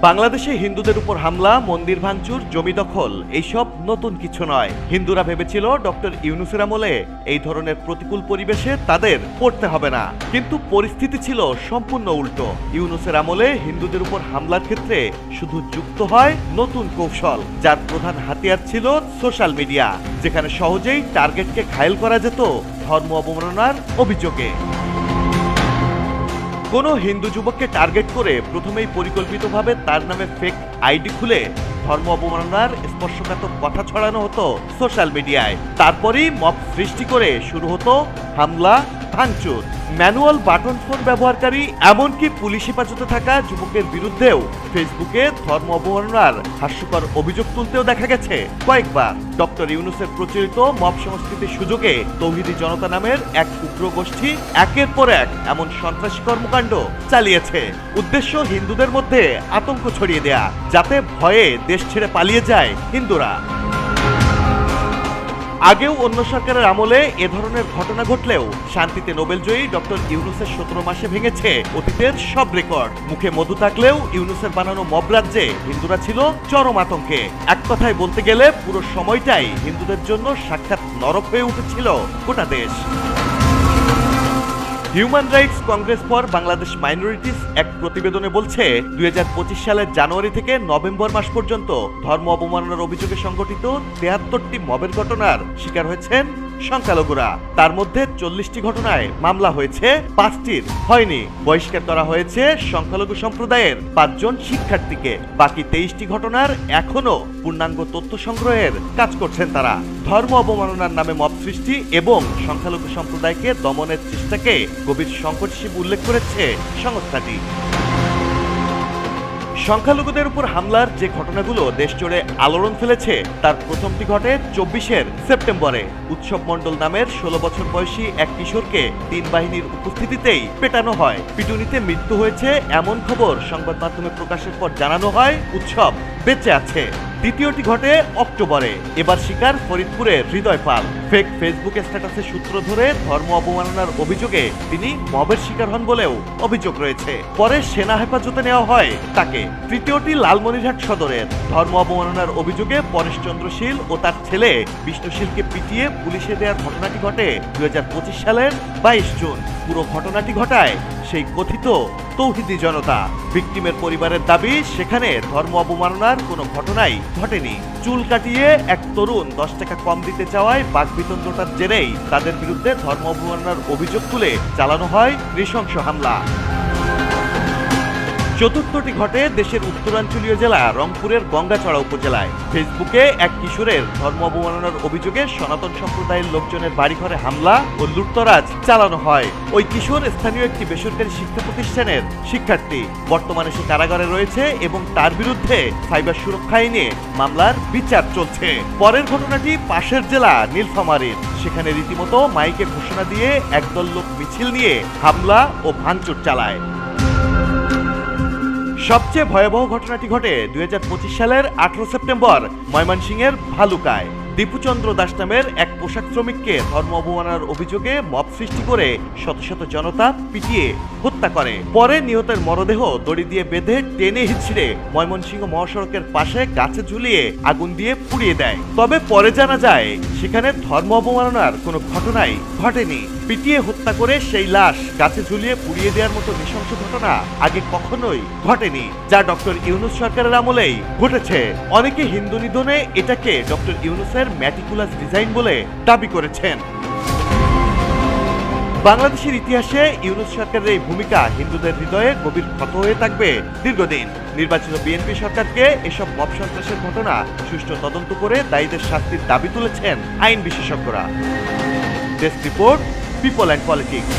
বাংলাদেশে হিন্দুদের উপর হামলা, মন্দির ভাঙচুর, জমি দখল এইসব নতুন কিছু নয়। হিন্দুরা ভেবেছিল ডক্টর ইউনূসের আমলে এই ধরনের প্রতিকূল পরিবেশে তাদের পড়তে হবে না, কিন্তু পরিস্থিতি ছিল সম্পূর্ণ উল্টো। ইউনূসের আমলে হিন্দুদের উপর হামলার ক্ষেত্রে শুধু যুক্ত হয় নতুন কৌশল, যার প্রধান হাতিয়ার ছিল সোশ্যাল মিডিয়া, যেখানে সহজেই টার্গেটকে ঘায়েল করা যেত ধর্ম অবমাননার অভিযোগে। কোনো হিন্দু যুবককে টার্গেট করে প্রথমেই পরিকল্পিতভাবে তার নামে ফেক আইডি খুলে ধর্ম অবমাননার স্পর্শকাতর কথা ছড়ানো হতো সোশ্যাল মিডিয়ায়। তারপরেই মব সৃষ্টি করে শুরু হতো হামলা, ভাঙচুর। ম্যানুয়াল বাটন ফোন ব্যবহারকারী, এমনকি পুলিশ হেফাজতে থাকা যুবকের বিরুদ্ধেও ফেসবুকে ধর্ম অবমাননার হাস্যকর অভিযোগ তুলতেও দেখা গেছে কয়েকবার। ডক্টর ইউনূসের প্রচলিত মব সংস্কৃতির সুযোগে তৌহিদি জনতা নামের এক উগ্র গোষ্ঠী একের পর এক এমন সন্ত্রাসী কর্মকাণ্ড চালিয়েছে। উদ্দেশ্য হিন্দুদের মধ্যে আতঙ্ক ছড়িয়ে দেয়া, যাতে ভয়ে দেশ ছেড়ে পালিয়ে যায় হিন্দুরা। আগেও অন্য সরকারের আমলে এ ধরনের ঘটনা ঘটলেও শান্তিতে নোবেলজয়ী ডক্টর ইউনূসের 17 মাসে ভেঙেছে অতীতের সব রেকর্ড। মুখে মধু থাকলেও ইউনূসের বানানো মব রাজ্যে হিন্দুরা ছিল চরম আতঙ্কে। এক কথায় বলতে গেলে পুরো সময়টাই হিন্দুদের জন্য সাক্ষাৎ নরক হয়ে উঠেছিল গোটা দেশ। Human rights Congress for Bangladesh minorities এক প্রতিবেদনে বলছে, 2025 সালের জানুয়ারি থেকে নভেম্বর মাস পর্যন্ত ধর্ম অবমাননার অভিযোগে সংগঠিত 73টি মবের ঘটনার শিকার হয়েছেন সংখ্যালঘুরা। তার মধ্যে 40টি ঘটনায় মামলা হয়েছে, 5টির হয়নি। বহিষ্কার করা হয়েছে সংখ্যালঘু সম্প্রদায়ের 5 জন শিক্ষার্থীকে। বাকি 23টি ঘটনার এখনো পূর্ণাঙ্গ তথ্য সংগ্রহের কাজ করছেন তারা। ধর্ম অবমাননার নামে মব সৃষ্টি এবং সংখ্যালঘু সম্প্রদায়কে দমনের চেষ্টাকে গভীর সংকট হিসেবে উল্লেখ করেছে সংস্থাটি। সংখ্যালঘুদের উপর হামলার যে ঘটনাগুলো দেশ জুড়ে আলোড়ন ফেলেছে, তার প্রথমটি ঘটে 24 সেপ্টেম্বরে। উৎসব মণ্ডল নামের 16 বছর বয়সী এক কিশোরকে 3 বাহিনীর উপস্থিতিতেই পেটানো হয়। পিটুনিতে মৃত্যু হয়েছে এমন খবর সংবাদ মাধ্যমে প্রকাশের পর জানানো হয় উৎসব বেঁচে আছে। দ্বিতীয়টি ঘটে অক্টোবরে। এবার শিকার ফরিদপুরের হৃদয় পাল। ফেক ফেসবুক স্ট্যাটাসের সূত্র ধরে ধর্ম অবমাননার অভিযোগে তিনি মবের শিকার হন বলেও অভিযোগ রয়েছে। পরে সেনা হেফাজতে নেওয়া হয় তাকে। তৃতীয়টি লালমনিরহাট সদরের। ধর্ম অবমাননার অভিযোগে পরেশচন্দ্র শীল ও তার ছেলে বিষ্ণুশীলকে পিটিয়ে পুলিশে দেওয়ার ঘটনাটি ঘটে 2025 সালের 22 জুন। পুরো ঘটনাটি ঘটায় সেই কথিত তৌহিদি জনতা। ভিকটিমের পরিবারের দাবি, সেখানে ধর্ম অবমাননার কোনো ঘটনাই ঘটেনি। চুল কাটিয়ে এক তরুণ 10 টাকা কম দিতে চাওয়ায় বাকবিতণ্ডার জেরেই তাদের বিরুদ্ধে ধর্ম অবমাননার অভিযোগ তুলে চালানো হয় নৃশংস হামলা। চতুর্থটি ঘটে দেশের উত্তরাঞ্চলীয় জেলা রংপুরের গঙ্গাচড়া উপজেলায়। ফেসবুকে এক কিশোরের ধর্ম অবমাননার অভিযোগে সনাতন সম্প্রদায়ের লোকজনের বাড়িঘরে হামলা ও লুটতরাজ চালানো হয়। ওই কিশোর স্থানীয় একটি বেসরকারি শিক্ষা প্রতিষ্ঠানের শিক্ষার্থী। বর্তমানে সে কারাগারে রয়েছে এবং তার বিরুদ্ধে সাইবার সুরক্ষা আইনে মামলার বিচার চলছে। পরের ঘটনাটি পাশের জেলা নীলফামারীর। সেখানে রীতিমতো মাইকে ঘোষণা দিয়ে একদল লোক মিছিল নিয়ে হামলা ও ভাঙচুর চালায়। সবচেয়ে ভয়াবহ ঘটনাটি ঘটে 2025 সালের 18 সেপ্টেম্বর ময়মনসিংহের ভালুকায়। দীপুচন্দ্র দাস নামের এক পোশাক শ্রমিককে ধর্ম অবমাননার অভিযোগে মব সৃষ্টি করে শত শত জনতা পিটিয়ে হত্যা করে। পরে নিহতের মরদেহ দড়ি দিয়ে বেঁধে টেনে হিঁচড়ে ময়মনসিংহ মহাসড়কের পাশে গাছে ঝুলিয়ে আগুন দিয়ে পুড়িয়ে দেয়। তবে পরে জানা যায় সেখানে ধর্ম অবমাননার কোনো ঘটনাই ঘটেনি। পিটিয়ে হত্যা করে সেই লাশ গাছে ঝুলিয়ে পুড়িয়ে দেওয়ার মতো নৃশংস ঘটনা আগে কখনোই ঘটেনি, যা ডক্টর ইউনূস সরকারের আমলেই ঘটেছে। অনেকে হিন্দু নিধনে এটাকে ডক্টর ইউনূসের ম্যাটিকুলাস ডিজাইন বলে দাবি করেছেন। বাংলাদেশের ইতিহাসে ইউনূস সরকারের এই ভূমিকা হিন্দুদের হৃদয়ে গভীর ক্ষত হয়ে থাকবে দীর্ঘদিন। নির্বাচিত বিএনপি সরকারকে এসব মব সন্ত্রাসের ঘটনা সুষ্ঠু তদন্ত করে দায়ীদের শাস্তির দাবি তুলেছেন আইন বিশেষজ্ঞরা। Desk report, people and politics.